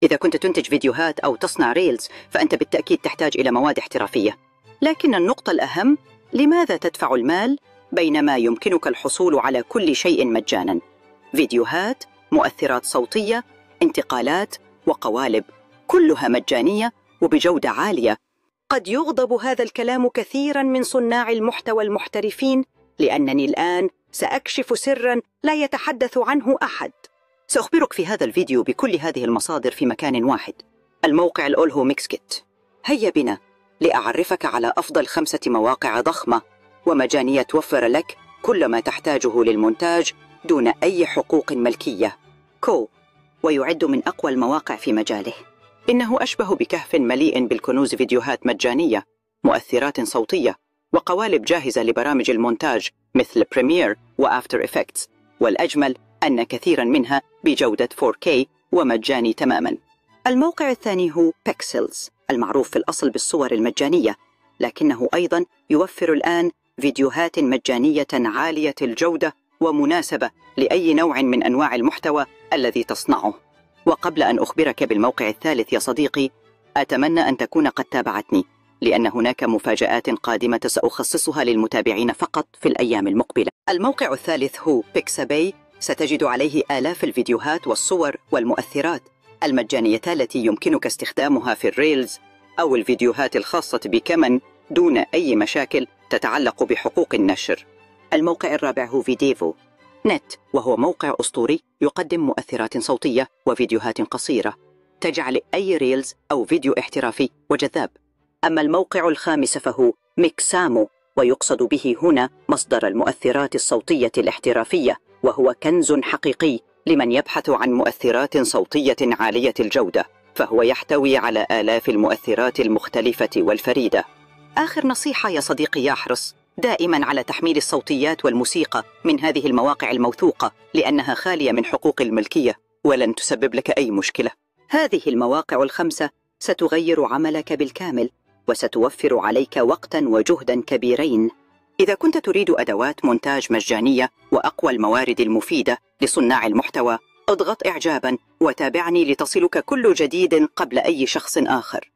إذا كنت تنتج فيديوهات أو تصنع ريلز فأنت بالتأكيد تحتاج إلى مواد احترافية. لكن النقطة الأهم، لماذا تدفع المال بينما يمكنك الحصول على كل شيء مجاناً؟ فيديوهات، مؤثرات صوتية، انتقالات وقوالب، كلها مجانية وبجودة عالية. قد يغضب هذا الكلام كثيراً من صناع المحتوى المحترفين، لأنني الآن سأكشف سراً لا يتحدث عنه أحد. سأخبرك في هذا الفيديو بكل هذه المصادر في مكان واحد، الموقع الأولهو ميكسكيت. هيا بنا لأعرفك على أفضل 5 مواقع ضخمة ومجانية توفر لك كل ما تحتاجه للمونتاج دون أي حقوق ملكية. كو، ويعد من أقوى المواقع في مجاله. إنه أشبه بكهف مليء بالكنوز، فيديوهات مجانية، مؤثرات صوتية، وقوالب جاهزة لبرامج المونتاج مثل بريمير وآفتر إفكتس، والأجمل أن كثيراً منها بجودة 4K ومجاني تماماً. الموقع الثاني هو بيكسلز، المعروف في الأصل بالصور المجانية، لكنه أيضاً يوفر الآن فيديوهات مجانية عالية الجودة ومناسبة لأي نوع من أنواع المحتوى الذي تصنعه. وقبل أن أخبرك بالموقع الثالث يا صديقي، أتمنى أن تكون قد تابعتني، لأن هناك مفاجآت قادمة سأخصصها للمتابعين فقط في الأيام المقبلة. الموقع الثالث هو بيكساباي، ستجد عليه آلاف الفيديوهات والصور والمؤثرات المجانية التي يمكنك استخدامها في الريلز أو الفيديوهات الخاصة بكمن دون أي مشاكل تتعلق بحقوق النشر. الموقع الرابع هو فيديفو نت، وهو موقع أسطوري يقدم مؤثرات صوتية وفيديوهات قصيرة تجعل أي ريلز أو فيديو احترافي وجذاب. أما الموقع الخامس فهو ميكسامو، ويقصد به هنا مصدر المؤثرات الصوتية الاحترافية، وهو كنز حقيقي لمن يبحث عن مؤثرات صوتية عالية الجودة، فهو يحتوي على آلاف المؤثرات المختلفة والفريدة. آخر نصيحة يا صديقي، يحرص دائما على تحميل الصوتيات والموسيقى من هذه المواقع الموثوقة، لأنها خالية من حقوق الملكية ولن تسبب لك أي مشكلة. هذه المواقع ال5 ستغير عملك بالكامل، وستوفر عليك وقتا وجهدا كبيرين. إذا كنت تريد أدوات مونتاج مجانية وأقوى الموارد المفيدة لصناع المحتوى، اضغط إعجابا وتابعني لتصلك كل جديد قبل أي شخص آخر.